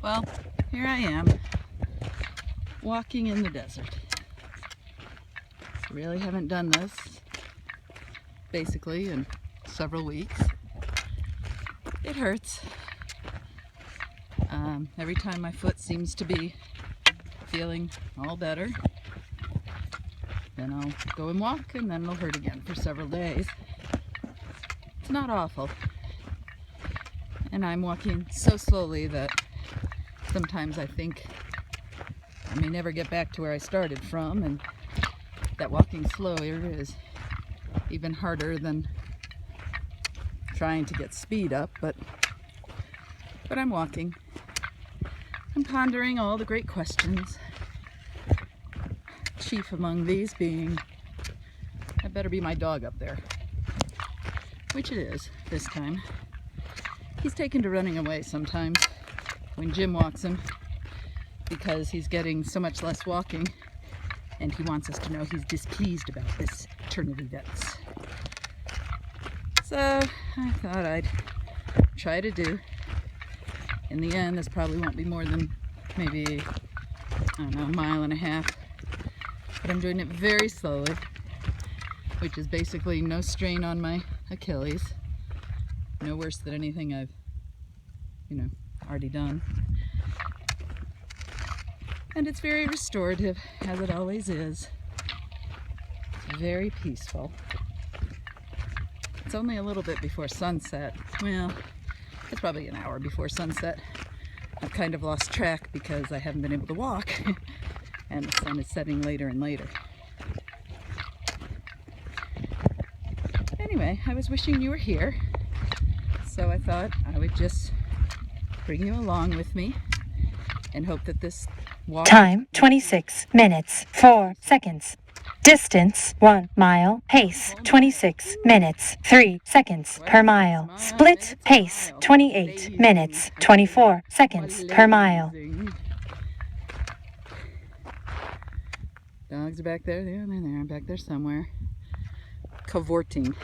Well, here I am, walking in the desert. Really haven't done this, basically, in several weeks. It hurts. Every time my foot seems to be feeling all better, then I'll go and walk, and then it'll hurt again for several days. It's not awful. And I'm walking so slowly that sometimes I think I may never get back to where I started from, and that walking slower is even harder than trying to get speed up, but I'm walking. I'm pondering all the great questions, chief among these being, that better be my dog up there, which it is this time. He's taken to running away sometimes when Jim walks him because he's getting so much less walking, and he wants us to know he's displeased about this turn of events. So I thought I'd try to do. In the end, this probably won't be more than maybe, I don't know, a mile and a half. But I'm doing it very slowly, which is basically no strain on my Achilles. No worse than anything I've, already done. And it's very restorative, as it always is. It's very peaceful. It's only a little bit before sunset. Well, it's probably an hour before sunset. I've kind of lost track because I haven't been able to walk and the sun is setting later and later. Anyway, I was wishing you were here, so I thought I would just bring you along with me and hope that this walk... Time 26 minutes 4 seconds. Distance 1 mile. Pace 26 minutes 3 seconds per mile. Split pace 28 minutes 24 seconds per mile. Dogs are back there. They're back there somewhere. Cavorting.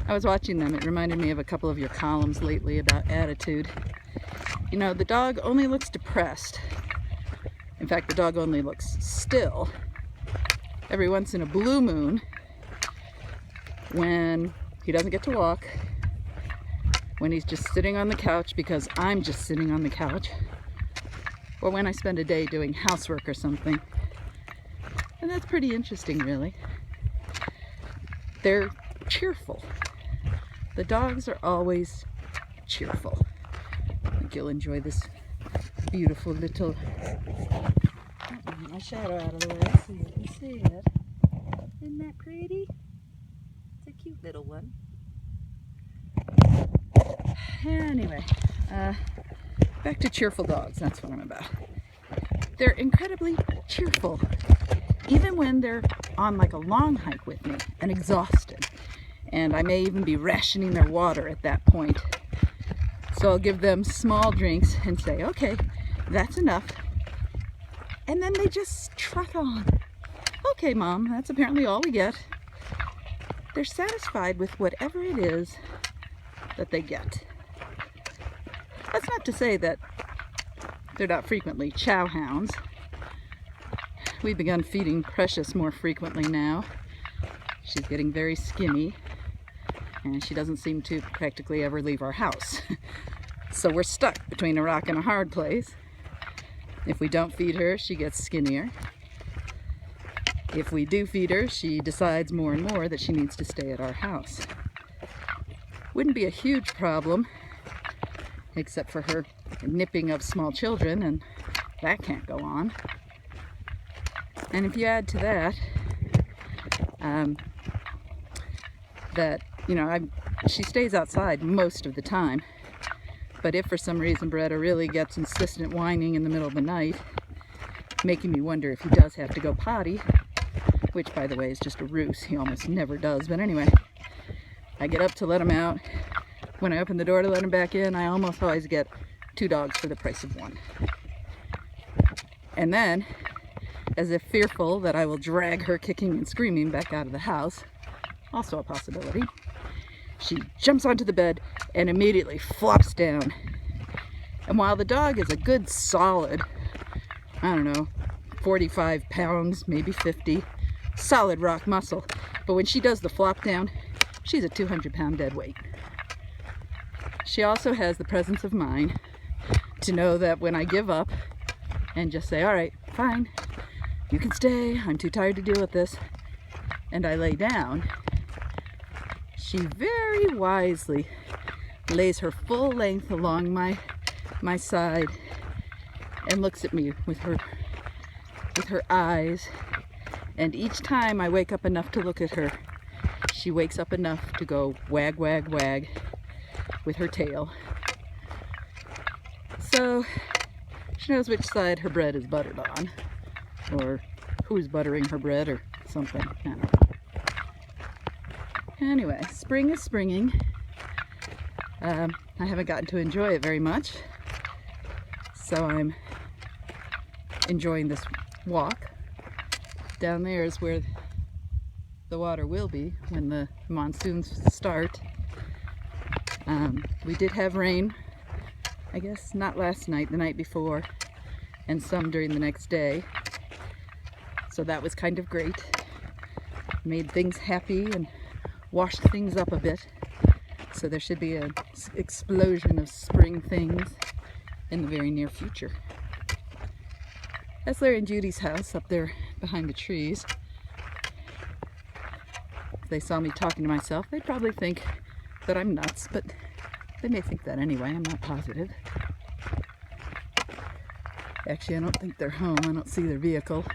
I was watching them. It reminded me of a couple of your columns lately about attitude. The dog only looks depressed. In fact, the dog only looks still every once in a blue moon when he doesn't get to walk, when he's just sitting on the couch because I'm just sitting on the couch, or when I spend a day doing housework or something. And that's pretty interesting, really. They're cheerful. The dogs are always cheerful. I think you'll enjoy this beautiful little... my shadow out of the way so you can see it. Isn't that pretty? It's a cute little one. Anyway, back to cheerful dogs. That's what I'm about. They're incredibly cheerful, even when they're on like a long hike with me and exhausted. And I may even be rationing their water at that point. So I'll give them small drinks and say, okay, that's enough. And then they just trot on. Okay, Mom, that's apparently all we get. They're satisfied with whatever it is that they get. That's not to say that they're not frequently chow hounds. We've begun feeding Precious more frequently now. She's getting very skinny, and she doesn't seem to practically ever leave our house. So we're stuck between a rock and a hard place. If we don't feed her, she gets skinnier. If we do feed her, she decides more and more that she needs to stay at our house. Wouldn't be a huge problem, except for her nipping of small children, and that can't go on. And if you add to that, she stays outside most of the time. But if for some reason Beretta really gets insistent whining in the middle of the night, making me wonder if he does have to go potty, which by the way is just a ruse, he almost never does, but anyway, I get up to let him out. When I open the door to let him back in, I almost always get 2 dogs for the price of 1. And then, as if fearful that I will drag her kicking and screaming back out of the house, also a possibility, she jumps onto the bed and immediately flops down And while the dog is a good solid, I don't know, 45 pounds, maybe 50, solid rock muscle, but when she does the flop down, she's a 200-pound dead weight. She also has the presence of mind to know that when I give up and just say, all right, fine, you can stay, I'm too tired to deal with this, and I lay down, she very wisely lays her full length along my side and looks at me with her eyes. And each time I wake up enough to look at her, she wakes up enough to go wag, wag, wag with her tail. So she knows which side her bread is buttered on, or who's buttering her bread or something. I don't know. Anyway, spring is springing. I haven't gotten to enjoy it very much, so I'm enjoying this walk. Down there is where the water will be when the monsoons start. We did have rain, I guess not last night, the night before, and some during the next day. So that was kind of great. Made things happy and washed things up a bit. So there should be an explosion of spring things in the very near future. That's Larry and Judy's house up there behind the trees. If they saw me talking to myself, they'd probably think that I'm nuts, but they may think that anyway, I'm not positive. Actually, I don't think they're home. I don't see their vehicle,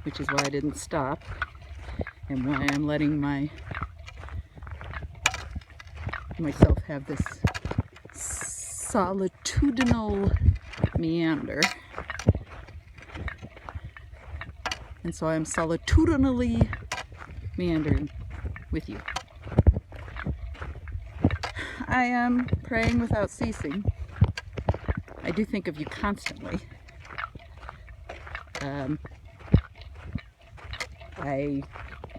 which is why I didn't stop, and why I'm letting myself have this solitudinal meander. And so I'm solitudinally meandering with you. I am praying without ceasing. I do think of you constantly.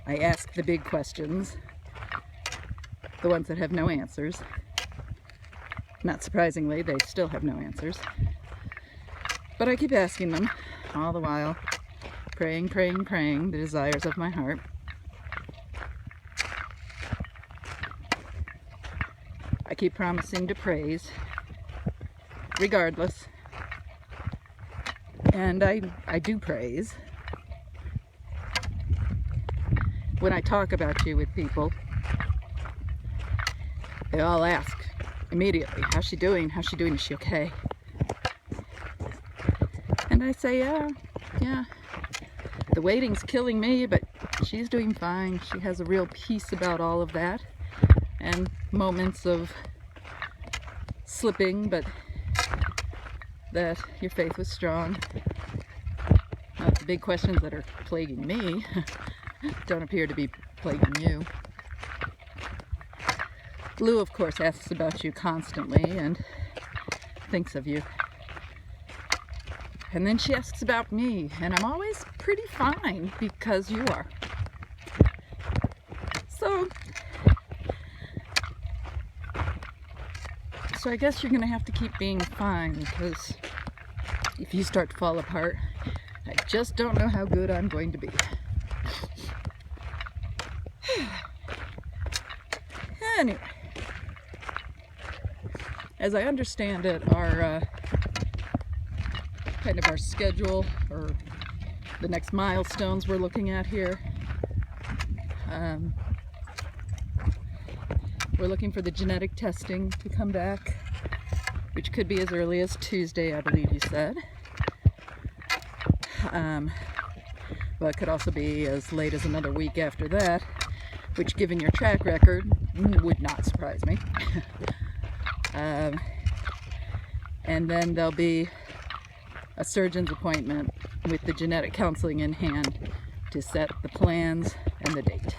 I ask the big questions, the ones that have no answers. Not surprisingly, they still have no answers. But I keep asking them, all the while, praying, praying, praying the desires of my heart. I keep promising to praise, regardless. And I do praise. When I talk about you with people, they all ask immediately, how's she doing? How's she doing? Is she okay? And I say, yeah. The waiting's killing me, but she's doing fine. She has a real peace about all of that. And moments of slipping, but that your faith was strong. The big questions that are plaguing me don't appear to be plaguing you. Lou, of course, asks about you constantly and thinks of you. And then she asks about me, and I'm always pretty fine because you are. So I guess you're gonna have to keep being fine, because if you start to fall apart, I just don't know how good I'm going to be. Anyway, as I understand it, our kind of our schedule, or the next milestones we're looking at here, we're looking for the genetic testing to come back, which could be as early as Tuesday, I believe you said. But it could also be as late as another week after that, which, given your track record, would not surprise me. And then there'll be a surgeon's appointment with the genetic counseling in hand to set the plans and the date.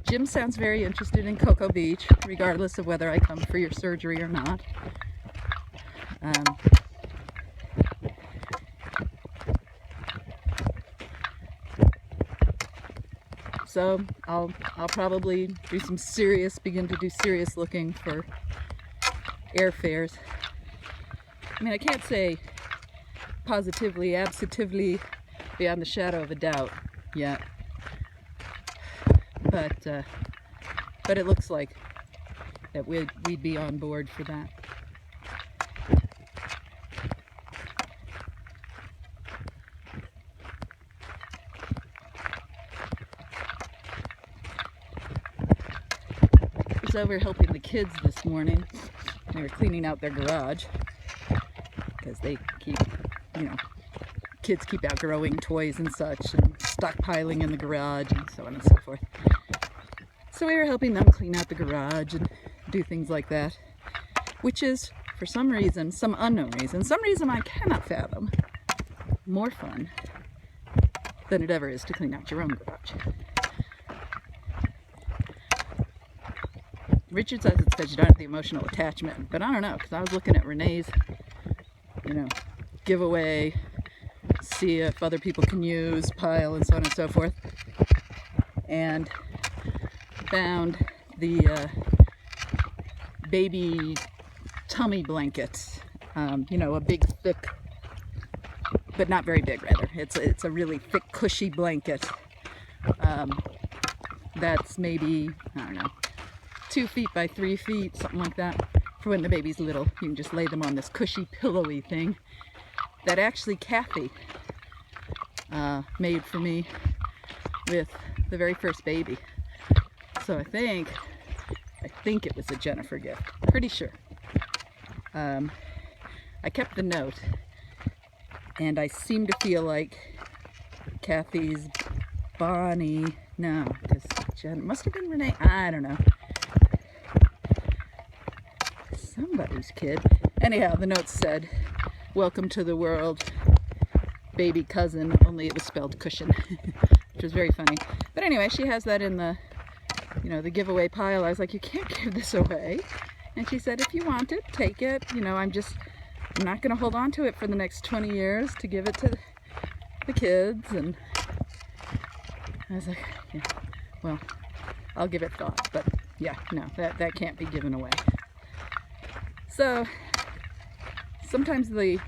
Jim sounds very interested in Cocoa Beach, regardless of whether I come for your surgery or not. So I'll probably begin to do serious looking for airfares. I mean, I can't say positively, absolutely, beyond the shadow of a doubt yet, but it looks like that we'd be on board for that. I was over helping the kids this morning. They were cleaning out their garage because they keep, kids keep outgrowing toys and such and stockpiling in the garage and so on and so forth. So we were helping them clean out the garage and do things like that, which is, for some reason, some unknown reason, some reason I cannot fathom, more fun than it ever is to clean out your own garage. Richard says it's because you don't have the emotional attachment, but I don't know, because I was looking at Renee's, giveaway, see if other people can use, pile, and so on and so forth, and found the baby tummy blanket, a big, thick, but not very big, rather. It's a really thick, cushy blanket that's maybe, I don't know, 2 feet by 3 feet, something like that. For when the baby's little, you can just lay them on this cushy, pillowy thing that actually Kathy made for me with the very first baby. So I think it was a Jennifer gift. Pretty sure. I kept the note, and I seem to feel like Kathy's Bonnie. No, because Jen must have been Renee. I don't know. Somebody's kid. Anyhow, the note said, "Welcome to the world, baby cousin," only it was spelled cushion, which was very funny. But anyway, she has that in the, the giveaway pile. I was like, you can't give this away. And she said, if you want it, take it. I'm not going to hold on to it for the next 20 years to give it to the kids. And I was like, yeah, well, I'll give it thought. But yeah, no, that can't be given away. So sometimes the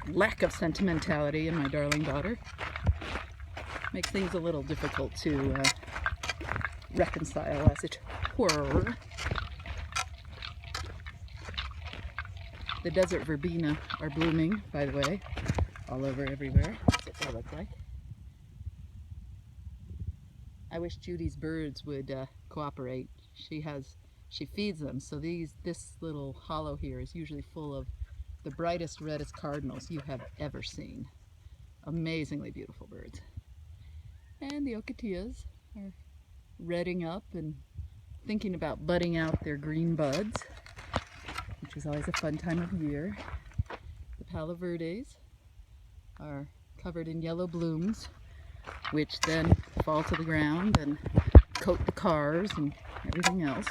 lack of sentimentality in my darling daughter makes things a little difficult to reconcile, as it were. The desert verbena are blooming, by the way, all over everywhere. That's what they look like. I wish Judy's birds would cooperate. She feeds them, so this little hollow here is usually full of the brightest, reddest cardinals you have ever seen. Amazingly beautiful birds. And the ocotillas are redding up and thinking about budding out their green buds, which is always a fun time of year. The palo verdes are covered in yellow blooms, which then fall to the ground and coat the cars and everything else.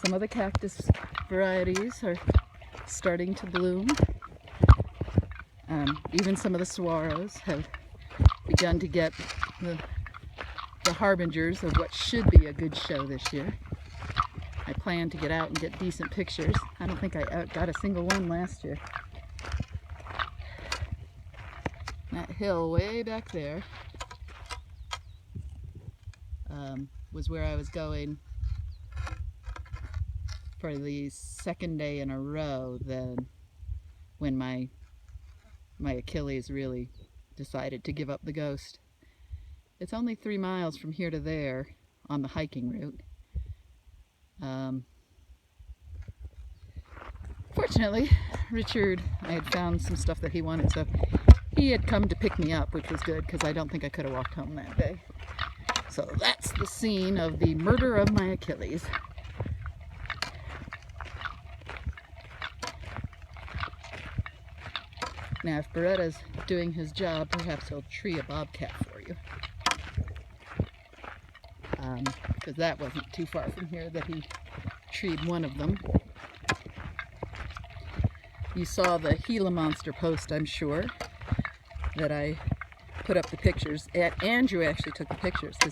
Some of the cactus varieties are starting to bloom. Even some of the saguaros have begun to get the harbingers of what should be a good show this year. I plan to get out and get decent pictures. I don't think I got a single one last year. That hill way back there was where I was going for the second day in a row when my Achilles really decided to give up the ghost. It's only 3 miles from here to there on the hiking route. Fortunately, Richard, I had found some stuff that he wanted, so he had come to pick me up, which was good because I don't think I could have walked home that day. So that's the scene of the murder of my Achilles. Now, if Beretta's doing his job, perhaps he'll tree a bobcat for you. Because that wasn't too far from here that he treed one of them. You saw the Gila monster post, I'm sure, that I put up the pictures. Andrew actually took the pictures because